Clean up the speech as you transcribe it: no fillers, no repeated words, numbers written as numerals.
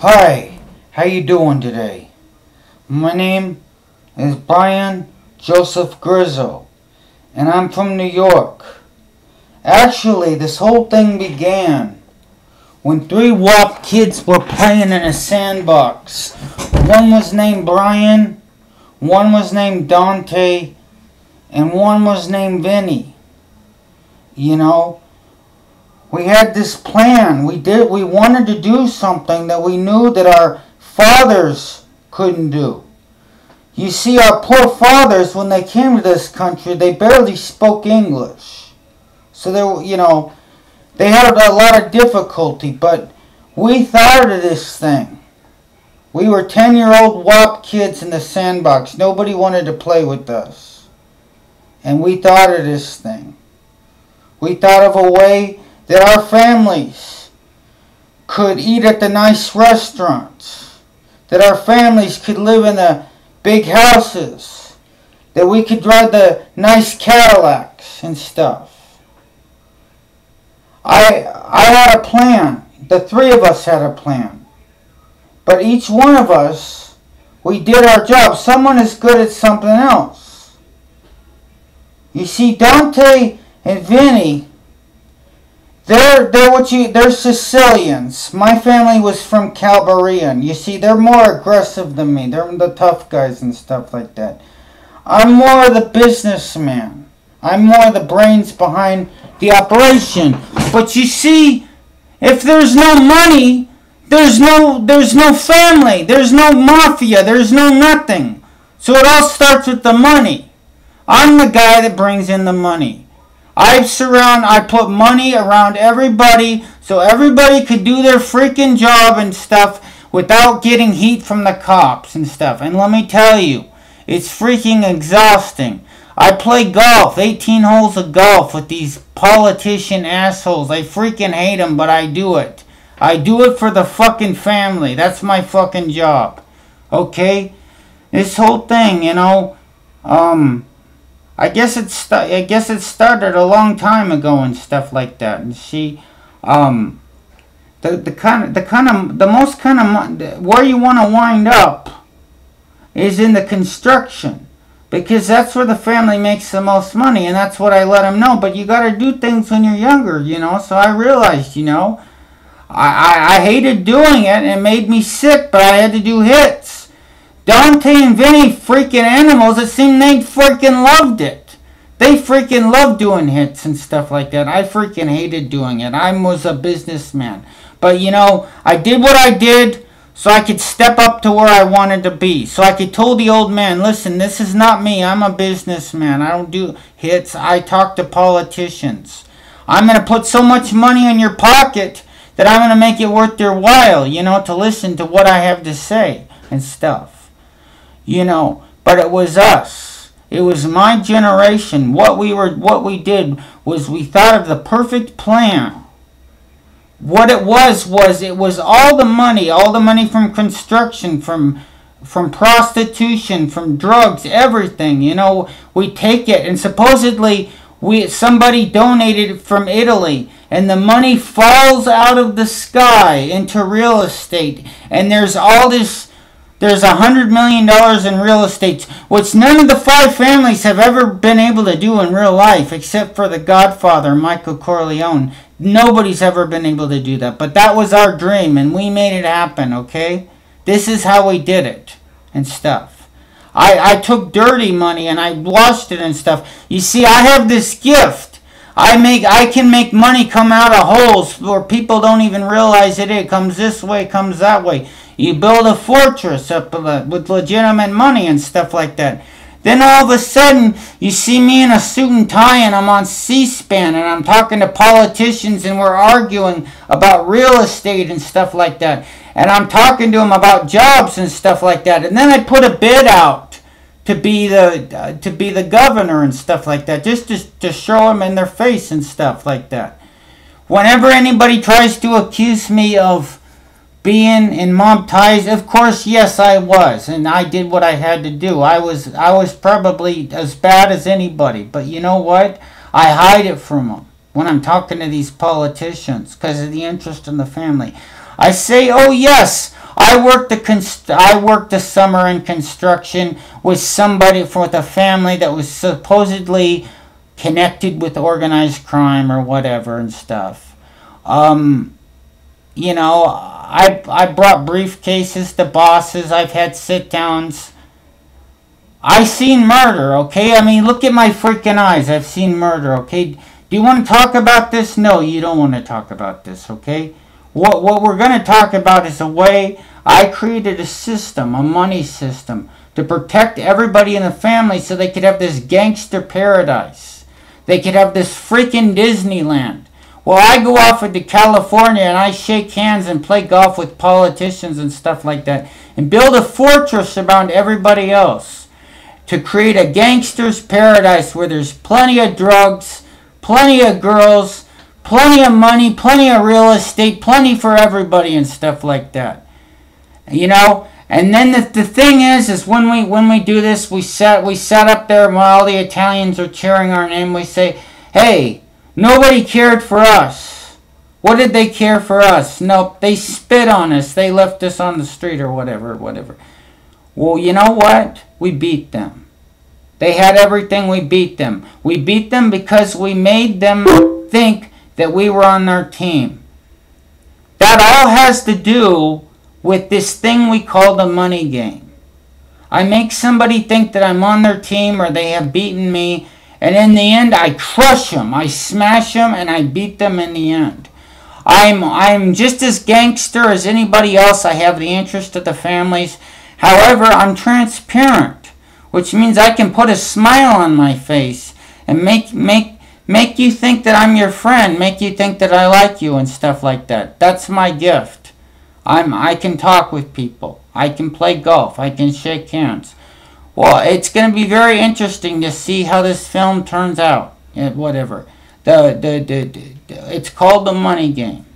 Hi, how you doing today? My name is Bryan Grizzo, and I'm from New York. Actually, this whole thing began when three WAP kids were playing in a sandbox. One was named Brian, one was named Dante, and one was named Vinny. You know, we had this plan. We wanted to do something that we knew that our fathers couldn't do. You see, our poor fathers, when they came to this country, they barely spoke English. So they had a lot of difficulty, but we thought of this thing. We were 10-year-old WAP kids in the sandbox. Nobody wanted to play with us. And we thought of this thing. We thought of a way that our families could eat at the nice restaurants, that our families could live in the big houses, that we could drive the nice Cadillacs and stuff. I had a plan. The three of us had a plan. But each one of us, we did our job. Someone is good at something else. You see, Dante and Vinny, they're Sicilians. My family was from Calabarian. You see, they're more aggressive than me. They're the tough guys and stuff like that. I'm more of the businessman. I'm more of the brains behind the operation. But you see, if there's no money, there's no family, there's no mafia, there's no nothing. So it all starts with the money. I'm the guy that brings in the money. I put money around everybody so everybody could do their freaking job and stuff without getting heat from the cops and stuff. And let me tell you, it's freaking exhausting. I play golf, 18 holes of golf with these politician assholes. I freaking hate them, but I do it. I do it for the fucking family. That's my fucking job. Okay? This whole thing, I guess it started a long time ago and stuff like that. And see, where you want to wind up is in the construction, because that's where the family makes the most money, and that's what I let them know. But you got to do things when you're younger, So I realized, I hated doing it, and it made me sick, but I had to do hits. Dante and Vinny, freaking animals, it seemed they freaking loved it. They freaking loved doing hits and stuff like that. I freaking hated doing it. I was a businessman. But, I did what I did so I could step up to where I wanted to be. So I could tell the old man, listen, this is not me. I'm a businessman. I don't do hits. I talk to politicians. I'm going to put so much money in your pocket that I'm going to make it worth their while, to listen to what I have to say and stuff. But it was us. It was my generation. What we did was we thought of the perfect plan. What it was all the money from construction, from prostitution, from drugs, everything. We take it, and supposedly somebody donated it from Italy, and the money falls out of the sky into real estate, and there's $100 million in real estate, which none of the five families have ever been able to do in real life, except for the Godfather, Michael Corleone. Nobody's ever been able to do that. But that was our dream, and we made it happen, okay? This is how we did it and stuff. I took dirty money, and I washed it and stuff. You see, I have this gift. I can make money come out of holes where people don't even realize it. It comes this way, comes that way. You build a fortress up with legitimate money and stuff like that. Then all of a sudden, you see me in a suit and tie, and I'm on C-SPAN, and I'm talking to politicians, and we're arguing about real estate and stuff like that. And I'm talking to them about jobs and stuff like that. And then I put a bid out to be the governor and stuff like that, just to show them in their face and stuff like that. Whenever anybody tries to accuse me of being in mob ties, of course, yes, I was, and I did what I had to do. I was probably as bad as anybody, but you know what? I hide it from them when I'm talking to these politicians because of the interest in the family. I say, oh yes, I worked a summer in construction with somebody, with a family that was supposedly connected with organized crime or whatever and stuff. You know, I brought briefcases to bosses. I've had sit-downs. I seen murder, okay? I mean, look at my freaking eyes. I've seen murder, okay? Do you want to talk about this? No, you don't want to talk about this, okay? What we're going to talk about is a way I created a system, a money system, to protect everybody in the family so they could have this gangster paradise. They could have this freaking Disneyland. Well, I go off into California and I shake hands and play golf with politicians and stuff like that and build a fortress around everybody else to create a gangster's paradise where there's plenty of drugs, plenty of girls, plenty of money, plenty of real estate, plenty for everybody and stuff like that. You know, and then the thing is when we do this, we sat up there while all the Italians are cheering our name. We say, hey, nobody cared for us. What did they care for us? Nope, they spit on us. They left us on the street or whatever. Well, you know what? We beat them. They had everything. We beat them. We beat them because we made them think that we were on their team. That all has to do with this thing we call the money game. I make somebody think that I'm on their team or they have beaten me, and in the end I crush them, I smash them, and I beat them in the end. I'm just as gangster as anybody else. I have the interest of the families. However, I'm transparent, which means I can put a smile on my face and make you think that I'm your friend, make you think that I like you and stuff like that. That's my gift. I can talk with people. I can play golf. I can shake hands. Well, it's going to be very interesting to see how this film turns out. Whatever. It's called The Money Game.